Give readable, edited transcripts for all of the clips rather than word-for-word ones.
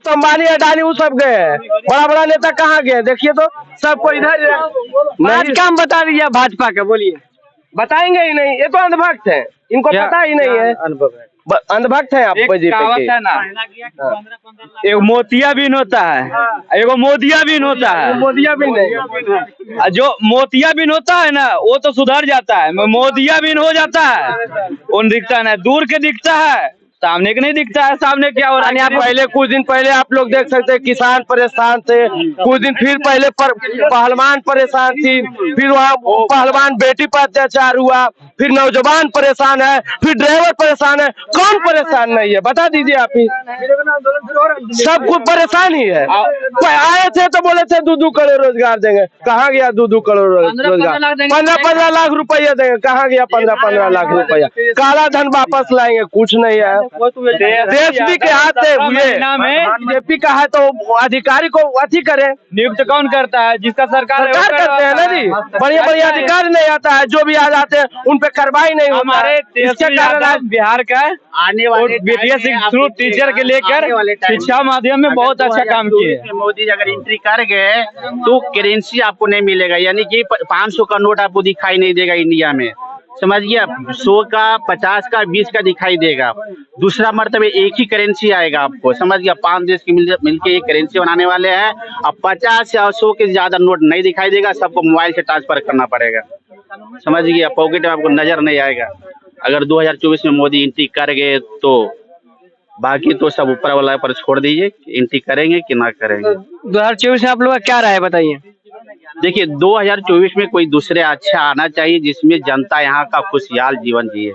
तो अंबानी अडानी वो सब गए हैं, बड़ा बड़ा नेता कहाँ गए? देखिए तो सबको इधर आज काम बता दीजिए भाजपा का, बोलिए। बताएंगे ही नहीं, ये तो अंधभक्त है, इनको पता ही नहीं है। अंधभक्त है आप बीजेपी के। एक मोतियाबिंद होता है, एगो मोदियाबिंद होता है। मोदियाबिंद नहीं, जो मोतियाबिंद होता है ना वो तो सुधर जाता है, मोदियाबिंद हो जाता है वो दिखता नहीं, दूर के दिखता है, सामने के नहीं दिखता है सामने क्या हो रहा है। पहले कुछ दिन पहले आप लोग देख सकते हैं किसान परेशान थे, कुछ दिन फिर पहले पहलवान परेशान थी, फिर वहाँ पहलवान बेटी पर अत्याचार हुआ, फिर नौजवान परेशान है, फिर ड्राइवर परेशान है। कौन परेशान नहीं है बता दीजिए आप ही। सब कुछ परेशान ही है। आए थे तो बोले थे 2-2 करोड़ रोजगार देंगे, कहाँ गया 2-2 करोड़ रोजगार? 15-15 लाख रुपया देंगे, कहाँ गया 15-15 लाख रुपया? काला धन वापस लाएंगे, कुछ नहीं है। देश भी के हाथ से हुए बीजेपी का है तो अधिकारी को अथी करे, नियुक्त कौन करता है? जिसका सरकार करते हैं ना जी, बढ़िया अधिकारी नहीं आता है, जो भी आ जाते हैं उन पे कार्रवाई नहीं होता। हमारे बिहार का आने वाले थ्रू टीचर के लेकर शिक्षा माध्यम में बहुत अच्छा काम किए। मोदी अगर एंट्री कर गए तो करेंसी आपको नहीं मिलेगा, यानी कि 500 का नोट आपको दिखाई नहीं देगा इंडिया में, समझिए। 100 का, 50 का, 20 का दिखाई देगा। दूसरा मर्तबे एक ही करेंसी आएगा आपको, समझिए। 5 देश की मिलके एक करेंसी बनाने वाले हैं। अब 50 या 100 के ज्यादा नोट नहीं दिखाई देगा, सबको मोबाइल से ट्रांसफर करना पड़ेगा, समझिए। पॉकेट में आपको नजर नहीं आएगा। अगर 2024 में मोदी एंट्री कर गए तो बाकी तो सब ऊपर वाला पर छोड़ दीजिए, एंट्री करेंगे कि ना करेंगे। 2024 में आप लोग का क्या राय बताइए? देखिए 2024 में कोई दूसरे अच्छा आना चाहिए जिसमें जनता यहाँ का खुशहाल जीवन जिए,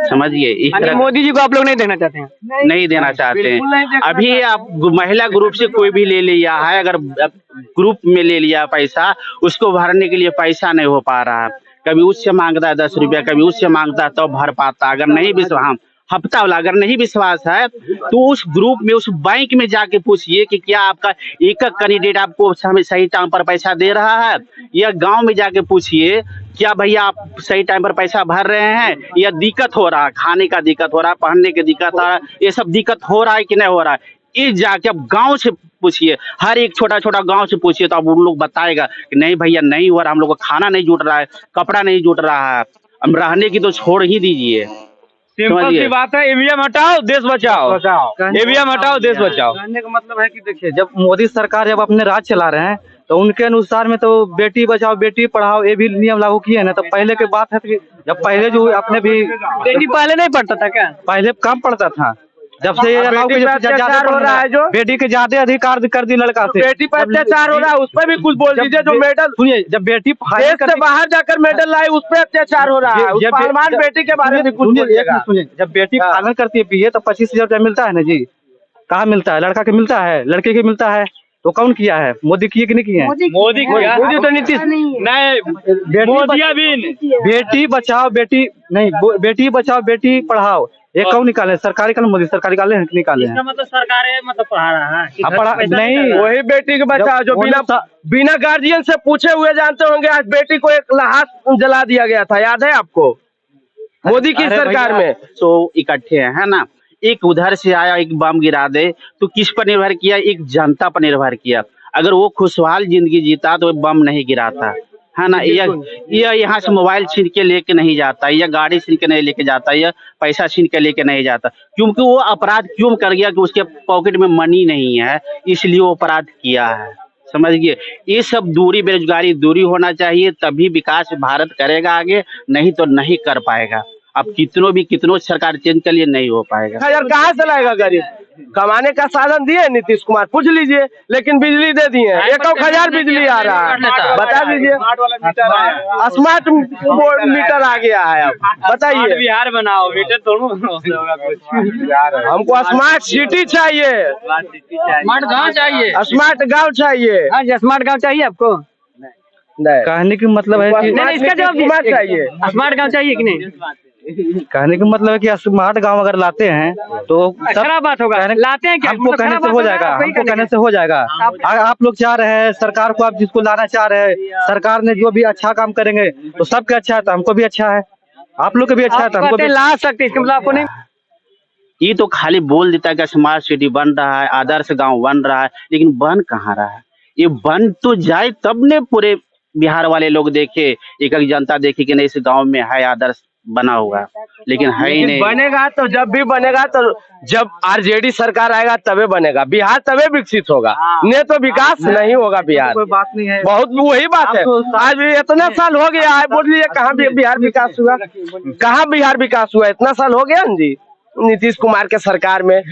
समझिए। इस तरह मोदी जी को आप लोग नहीं देना चाहते हैं? नहीं देना चाहते हैं। अभी आप महिला ग्रुप से कोई भी ले लिया है, अगर ग्रुप में ले लिया पैसा, उसको भरने के लिए पैसा नहीं हो पा रहा है। कभी उससे मांगता है 10 रुपया, कभी उससे मांगता है तो भर पाता। अगर नहीं विश्वास, हफ्ता वाला अगर नहीं विश्वास है तो उस ग्रुप में, उस बैंक में जाके पूछिए कि क्या आपका एक कैंडिडेट आपको सही टाइम पर पैसा दे रहा है, या गांव में जाके पूछिए क्या भैया आप सही टाइम पर पैसा भर रहे हैं, या दिक्कत हो रहा है, खाने का दिक्कत हो रहा है, पहनने की दिक्कत हो रहा है, ये सब दिक्कत हो रहा है कि नहीं हो रहा है। ये जाके अब गांव से पूछिए, हर एक छोटा छोटा गांव से पूछिए तो अब उन लोग बताएगा कि नहीं भैया नहीं हो रहा, हम लोग को खाना नहीं जुट रहा है, कपड़ा नहीं जुट रहा है, हम रहने की तो छोड़ ही दीजिए। सिंपल सी बात है, ईवीएम हटाओ देश बचाओ, ईवीएम हटाओ देश बचाओ। कहने का मतलब है कि देखिए, जब मोदी सरकार जब अपने राज चला रहे हैं तो उनके अनुसार में तो बेटी बचाओ बेटी पढ़ाओ ये भी नियम लागू किए ना। तो पहले की बात है कि जब पहले जो अपने भी बेटी पहले नहीं पढ़ता था क्या? पहले कम पढ़ता था, जब से अत्याचार हो रहा है, जो बेटी के ज्यादा अधिकार कर दी लड़का से, बेटी पर अत्याचार हो रहा है उस पर भी कुछ बोल दीजिए। जो मेडल, सुनिए, जब बेटी देश से बाहर जाकर मेडल लाई उस पर अत्याचार हो रहा है, उस पहलवान बेटी के बारे में कुछ बोलिएगा। सुनिए, जब बेटी पालन करती है बीए तो 25,000 रुपया मिलता है ना जी। कहाँ मिलता है? लड़का के मिलता है, लड़के के मिलता है। तो कौन किया है? मोदी किए कि नहीं किए? मोदी तो नीतीश नहीं, मोदियाबिंद। बेटी बचाओ बेटी नहीं, बेटी बचाओ बेटी पढ़ाओ, ये कौन निकाले? सरकारी निकाले, मोदी सरकार निकाले हैं कि निकाले हैं? मतलब सरकार मतलब पढ़ा रहा है नहीं, वही बेटी के बचाओ जो बिना गार्जियन से पूछे हुए। जानते होंगे आज बेटी को एक लाश जला दिया गया था, याद है आपको? मोदी की सरकार में तो इकट्ठे है ना, एक उधर से आया एक बम गिरा दे तो किस पर निर्भर किया? एक जनता पर निर्भर किया। अगर वो खुशहाल जिंदगी जीता तो बम नहीं गिराता, है ना। या यहाँ से मोबाइल छीन के लेके नहीं जाता, या गाड़ी छीन के नहीं लेके जाता, या पैसा छीन के लेके नहीं जाता। क्योंकि वो अपराध क्यों कर गया? कि उसके पॉकेट में मनी नहीं है, इसलिए वो अपराध किया है, समझिए। ये सब दूरी, बेरोजगारी दूरी होना चाहिए, तभी विकास भारत करेगा आगे, नहीं तो नहीं कर पाएगा। अब कितनों सरकार चेंज कर लिए नहीं हो पाएगा। यार कहाँ से लाएगा गरीब? कमाने का साधन दिए नीतीश कुमार, पूछ लीजिए, लेकिन बिजली दे दिए। 1,000 बिजली आ रहा है, बता दीजिए। स्मार्ट मीटर आ गया है, अब बताइए। बिहार बनाओ, मीटर थोड़ा हमको स्मार्ट सिटी चाहिए, स्मार्ट गाँव चाहिए, स्मार्ट गाँव चाहिए। हाँ, स्मार्ट गाँव चाहिए आपको? कहने का मतलब है कि नहीं, इसका जवाब चाहिए। स्मार्ट गाँव चाहिए कि नहीं? कहने का मतलब है कि स्मार्ट गांव अगर लाते हैं तो खराब बात होगा। लाते हैं क्या? हमको कहने से हो जाएगा, हमको कहने से हो जाएगा। आप लोग चाह रहे हैं सरकार को, आप जिसको लाना चाह रहे हैं, सरकार ने जो भी अच्छा काम करेंगे तो सबके अच्छा है, तो हमको भी अच्छा है, आप लोग को भी अच्छा है, तो हमको भी ला सकते। इसका मतलब आपको नहीं ये तो खाली बोल देता है कि स्मार्ट सिटी बन रहा है, आदर्श गांव बन रहा है, लेकिन बन कहाँ रहा है? ये बन तो जाए तब ने पूरे बिहार वाले लोग देखे, एक जनता देखे कि नहीं इस गांव में है आदर्श बना हुआ, लेकिन है ही नहीं। बनेगा तो जब भी बनेगा तो जब आरजेडी सरकार आएगा तबे बनेगा, बिहार तबे विकसित होगा, नहीं तो विकास नहीं होगा बिहार। कोई बात नहीं है, बहुत वही बात है। आज भी इतना साल हो गया है, बोलिए कहाँ बिहार विकास हुआ? कहाँ बिहार विकास हुआ? इतना साल हो गया ना जी। नीतीश कुमार के सरकार में,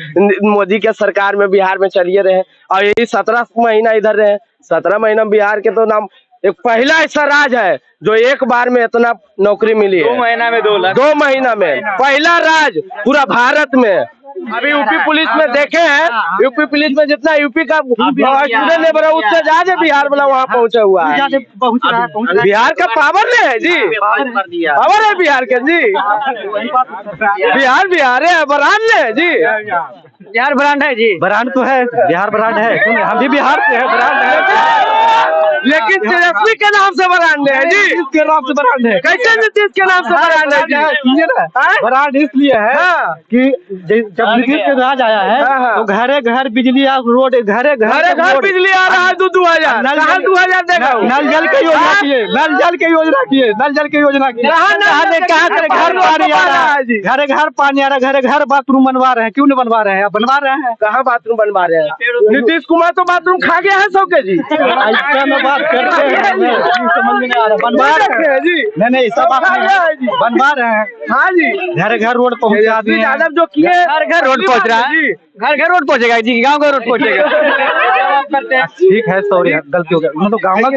मोदी के सरकार में बिहार में चलिए रहे, और यही 17 महीना इधर रहे। 17 महीना बिहार के तो नाम एक पहला ऐसा राज है जो एक बार में इतना नौकरी मिली है। 2 महीना में 2 लाख, 2 महीना में पहला राज पूरा भारत में। अभी यूपी पुलिस में देखे हैं, यूपी पुलिस में जितना यूपी का स्टूडेंट लेबर है उससे ज्यादा बिहार वाला वहाँ पहुँचा हुआ है। बिहार का पावर नहीं है जी, पावर है बिहार के जी। बिहार है, ब्रांड है जी, बिहार ब्रांड है जी, ब्रांड तो है, बिहार ब्रांड है, हम भी बिहार से है, ब्रांड है, लेकिन तेजस्वी के नाम से ब्रांड है जी। के नाम से ब्रांड है। कैसे नीतीश के नाम से ब्रांड है जी? ब्रांड इसलिए है कि जब नीतीश के राज आया है तो घरे घर बिजली, रोड, घरे घर बिजली आ रहा है 2000। कहाँ 2000 देखा? नल जल के योजना किए, नल जल के योजना किए, नल जल के योजना किए, घर पानी आ रहा है जी, घरे घर पानी आ रहा है, घरे घर बाथरूम बनवा रहे हैं। क्यों नहीं बनवा रहे हैं? अब बनवा रहे हैं। कहाँ बाथरूम बनवा रहे हैं? नीतीश कुमार तो बाथरूम खा गया है सबके जी। बात करते हैं, समझ में नहीं आ रहा, बनवा रहे हैं जी। नहीं सब बात नहीं है, बनवा रहे हैं। हाँ जी, घर घर रोड पहुँचा दिए। यादव जो किए, घर घर रोड पहुंच रहा है, घर घर रोड पहुंचेगा जी, गांव का रोड पहुंचेगा। ठीक है, सॉरी गलती हो गया, मतलब गाँव का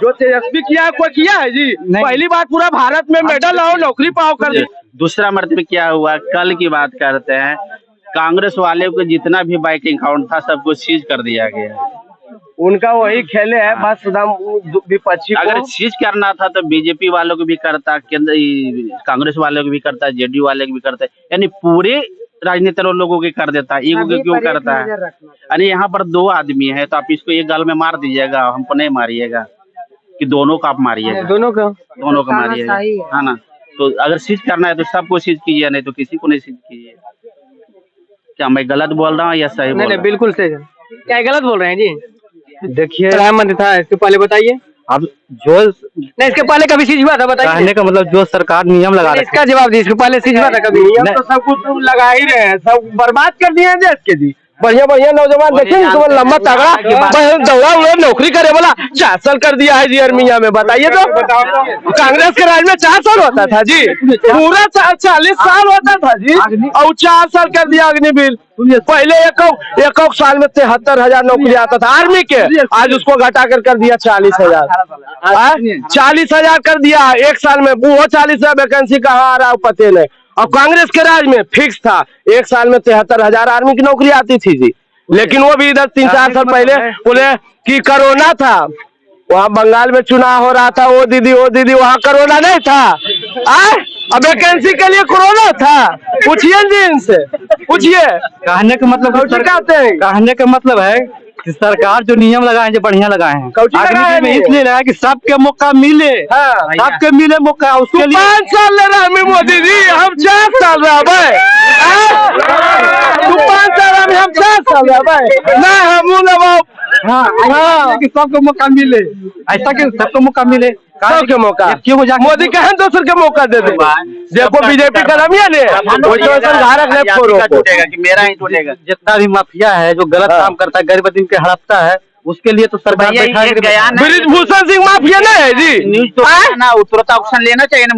जो तेजस्वी किया है कोई किया है जी। पहली बार पूरा भारत में मेडल आओ, नौकरी पाओ कर। दूसरा मर्तबा क्या हुआ, कल की बात करते हैं, कांग्रेस वाले को जितना भी बैंक अकाउंट था सबको सीज कर दिया गया। उनका वही खेले है बस, विपक्षी को। अगर सीज करना था तो बीजेपी वालों को भी करता, केंद्र कांग्रेस वालों को भी करता, जेडीयू वाले को भी करता, यानी पूरे राजनीतिक लोगों के कर देता है, ईगो के क्यों करता है? यानी यहाँ पर 2 आदमी है तो आप इसको एक गाल में मार दीजिएगा, हमको नहीं मारिएगा, कि दोनों का आप मारिएगा, दोनों का मारिएगा, है ना? तो अगर सीज करना है तो सबको सीज कीजिए, नहीं तो किसी को नहीं सीज कीजिए। क्या मैं गलत बोल रहा हूँ या सही? नहीं बिल्कुल सही। क्या गलत बोल रहे हैं जी? देखिए, प्रधानमंत्री था, इसके पहले बताइए। अब जो नहीं, इसके पहले कभी सीज हुआ था बताइए। कहने का मतलब जो सरकार नियम लगा रही है, इसका जवाब दीजिए, इसके पहले सीज हुआ था कभी? तो सब कुछ लगा ही रहे हैं, सब बर्बाद कर दिए हैं देश के जी। बढ़िया बढ़िया नौजवान देखे, लंबा तगड़ा दौड़ा हुआ नौकरी करे वाला 4 साल कर दिया है जी अरमिया में। बताइए तो, कांग्रेस के राज में 4 साल होता था जी, पूरा 40 साल होता था जी, और 4 साल कर दिया अग्निवीर। पहले एक साल में 73,000 नौकरी आता था आर्मी के, आज उसको घटा कर दिया 40,000। 40,000 कर दिया एक साल में। वो 40,000 वैकेंसी कहाँ आ रहा है पते नहीं। और कांग्रेस के राज में फिक्स था, एक साल में 73,000 आर्मी की नौकरी आती थी जी। लेकिन वो भी इधर 3-4 साल पहले बोले कि कोरोना था, वहाँ बंगाल में चुनाव हो रहा था, वो दीदी वहाँ कोरोना नहीं था। अब वैकेंसी के लिए कोरोना था, पूछिए जी इनसे, पूछिए। कहने का मतलब है कि सरकार जो नियम लगाए जो बढ़िया लगाए हैं, इसलिए लगाए कि सबके मौका मिले, सबके मिले मौका। उसके लिए 5 साल ले रहा है मोदी जी, हम 4 साल रहा भाई। तू 5 साल में, हम 4 साल रहा भाई। नहीं हम कि सबको मौका मिले, ऐसा कि सबको मौका मिले, सबके मौका। क्यों हो जाए मोदी कहें दूसरे के मौका दे दे। देखो बीजेपी का रमिया ने मेरा ही टूटेगा। जितना भी माफिया है जो गलत काम करता है, गरीब आदमी के हड़पता है, उसके लिए तो सरकार ब्रिजभूषण सिंह माफिया नहीं है जी। न्यूज तो ना तुरंत ऑप्शन लेना चाहिए ना,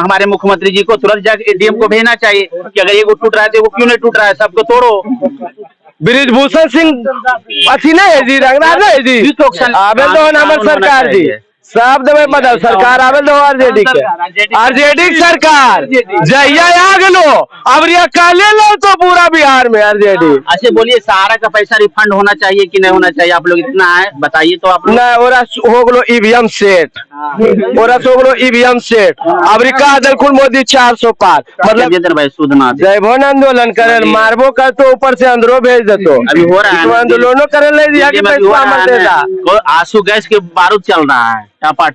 हमारे मुख्यमंत्री जी को तुरंत जाकर डीएम को भेजना चाहिए कि अगर एगो टूट रहा है तो वो क्यों नहीं टूट रहा है, सबको तोड़ो। ब्रिजभूषण सिंह अथी नहीं है जी, रंगनाथ नहीं है जी। आवे तो हमारे सरकार जी, सब दबे बदल सरकार आवे दो आरजेडी सरकार जहिया आ गलो, अब काले लो तो पूरा बिहार में आरजेडी। अच्छा बोलिए, सहारा का पैसा रिफंड होना चाहिए कि नहीं होना चाहिए? आप लोग इतना है बताइए तो। आप नहीं, ओरा हो गलो ईवीएम सेट, ओरा हो गलो ईवीएम सेट। अब कहा दिलकुल मोदी 400 पार, मतलब भाई सुधना जयभवन आंदोलन करे, मारबो कर तो ऊपर से अंदरो भेज देतो। अभी हो रहा है आंदोलनों करे ले दिया कि पैसा मत देता। आंसू गैस के बारूद चल रहा है, टपा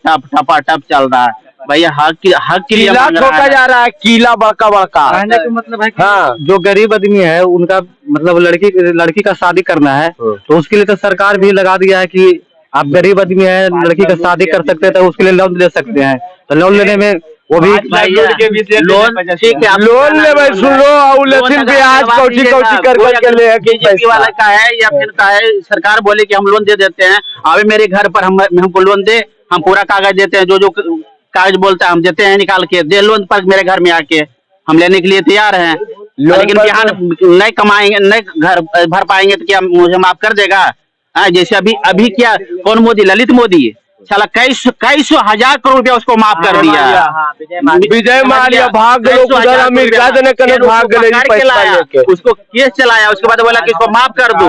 टप चल रहा है। भैया हक के लिए किला मांग रहा ठोका है। जा रहा है, किला बड़का बड़का। कहने का मतलब है कि हाँ। जो गरीब आदमी है उनका मतलब लड़की का शादी करना है तो उसके लिए तो सरकार भी लगा दिया है कि आप गरीब आदमी है, लड़की का शादी कर सकते हैं तो उसके लिए लोन ले सकते हैं। तो लोन लेने में वो भी भैया लोन ठीक है, आप लोन ले भाई, सुन लो और लेकिन ब्याज कौची कर करके ले है कि बीजेपी वाला का है या फिर का है, सरकार बोले कि हम लोन दे देते हैं, अभी मेरे घर पर हमको लोन दे, हम पूरा कागज देते हैं, जो कागज बोलता है हम देते हैं, निकाल के दे लोन पर मेरे घर में आके हम लेने के लिए तैयार हैं। लेकिन बिहान नहीं कमाएंगे, नहीं घर भर पाएंगे तो क्या मुझे माफ कर देगा? जैसे अभी क्या कौन मोदी, ललित मोदी साला कई सौ हजार करोड़ रुपया उसको माफ कर दिया। विजय माल्या भाग गए उधर अमेरिका देने के भाग गए पैसा लेके। उसको केस चलाया, उसके बाद बोला कि इसको माफ कर दो,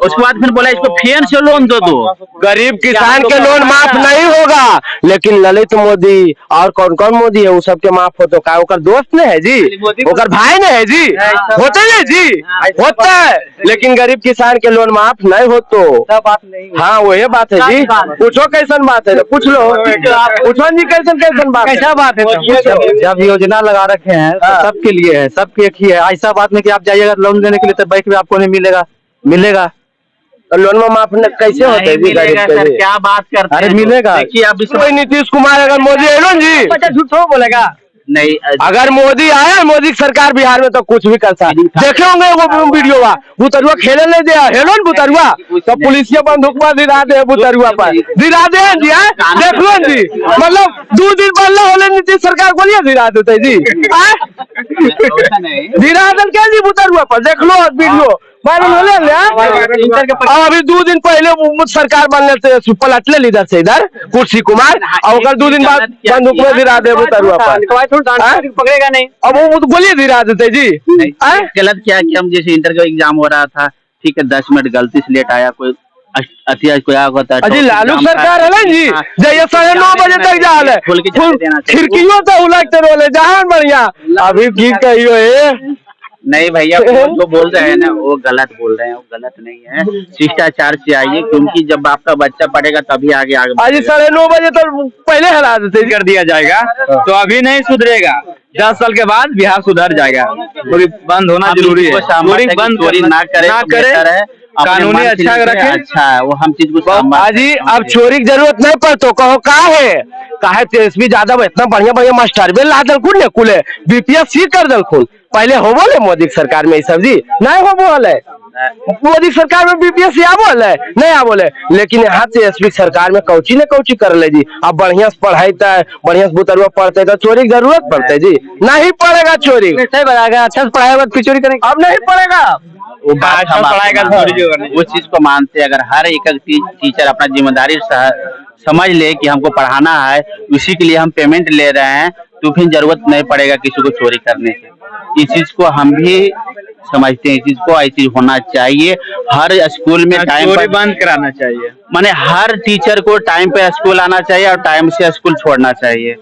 उसके बाद फिर बोला इसको फेर से लोन दो। गरीब किसान के लोन माफ नहीं होगा, लेकिन ललित मोदी और कौन कौन मोदी है वो सबके माफ हो तो का ओकर दोस्त ने है जी, ओकर भाई ने है जी, होते है जी, होता है, लेकिन गरीब किसान के लोन माफ नहीं हो तो बात नहीं। हाँ वही बात है जी। पूछो कैसन बात है, पूछ लो, पूछो जी कैसन बात है, कैसा बात है? जब योजना लगा रखे हैं तो सबके लिए है, सबके एक ही है। ऐसा बात नहीं कि आप जाइएगा लोन लेने के लिए तो बैंक में आपको नहीं मिलेगा लोन में माफ कैसे होते है जी गरीब के लिए? क्या बात करते हैं? अरे मिलेगा। देखिए अब कोई नीतीश कुमार अगर मोदी है ना जी, झूठ बोलेगा नहीं, अगर मोदी आया, मोदी की सरकार बिहार में तो कुछ भी कर सकता। देखे होंगे वो वीडियो बुतरुआ खेले नहीं दिया हेलो न बुतरुआ, तो पुलिसिया बंदूक पर धिरा दे बुतरुआ पर धिरा दे जी। देख लो जी, मतलब 2 दिन पहले होले नीतीश सरकार बोलिए धिरा देते जी, धिरा दे क्या जी बुतरुआ पर, देख लो वीडियो वायरल होले। अभी 2 दिन पहले सरकार बनने से पलटले लीडर से इधर कुर्सी कुमार, और 2 दिन बाद बंदूक में धिरा दे बुतरुआ पर, पकड़ेगा नहीं। अब वो गोली धिरा देते जी। गलत क्या कि हम जैसे इंटर का एग्जाम हो रहा था, ठीक है 10 मिनट गलती से लेट आया, कोई कोई होता है अजी लालू सरकार है ना जी, जैसे 9:30 बजे तक जा रहे खिड़कियों तो उलटते रोले जहां बढ़िया। अभी की कहियो नहीं भैया, जो बोल रहे हैं ना वो गलत बोल रहे हैं, वो गलत नहीं है। शिष्टाचार से आइए, क्योंकि जब आपका बच्चा पढ़ेगा तभी आगे आज 9:30 बजे तो पहले हरा देते कर दिया जाएगा तो अभी नहीं सुधरेगा, 10 साल के बाद बिहार सुधर जाएगा। चोरी बंद होना जरूरी है, चोरी बंद ना करे, कानूनी अच्छा रखे। अच्छा है वो हम चीज को अजी अब चोरी की जरूरत नहीं पर तो कहो काहे तेजस्वी यादव इतना बढ़िया मास्टर भी ला दलखुन ने कुले बीपीएससी कर दलखुन, पहले हो बोले मोदी की सरकार में ये सब जी नहीं हो बोले, मोदी सरकार में बीपीएससी आ बोले नहीं आ बोले, लेकिन यहाँ से एसपी सरकार में कौची ने कौची कर ले जी। अब बढ़िया से पढ़ाई बढ़िया से बुतरुआ पढ़ते तो चोरी की जरूरत पड़ते जी, नहीं पड़ेगा चोरी, सही बताएगा। अच्छा से पढ़ाई फिर चोरी करेंगे, अब नहीं पड़ेगा। वो बात हम वो चीज को मानते, अगर हर एक टीचर अपना जिम्मेदारी समझ ले कि हमको पढ़ाना है, उसी के लिए हम पेमेंट ले रहे हैं, तो फिर जरूरत नहीं पड़ेगा किसी को चोरी करने की। इस चीज को हम भी समझते हैं, इस चीज को ऐसी होना चाहिए। हर स्कूल में टाइम पर बंद कराना चाहिए, माने हर टीचर को टाइम पे स्कूल आना चाहिए और टाइम से स्कूल छोड़ना चाहिए।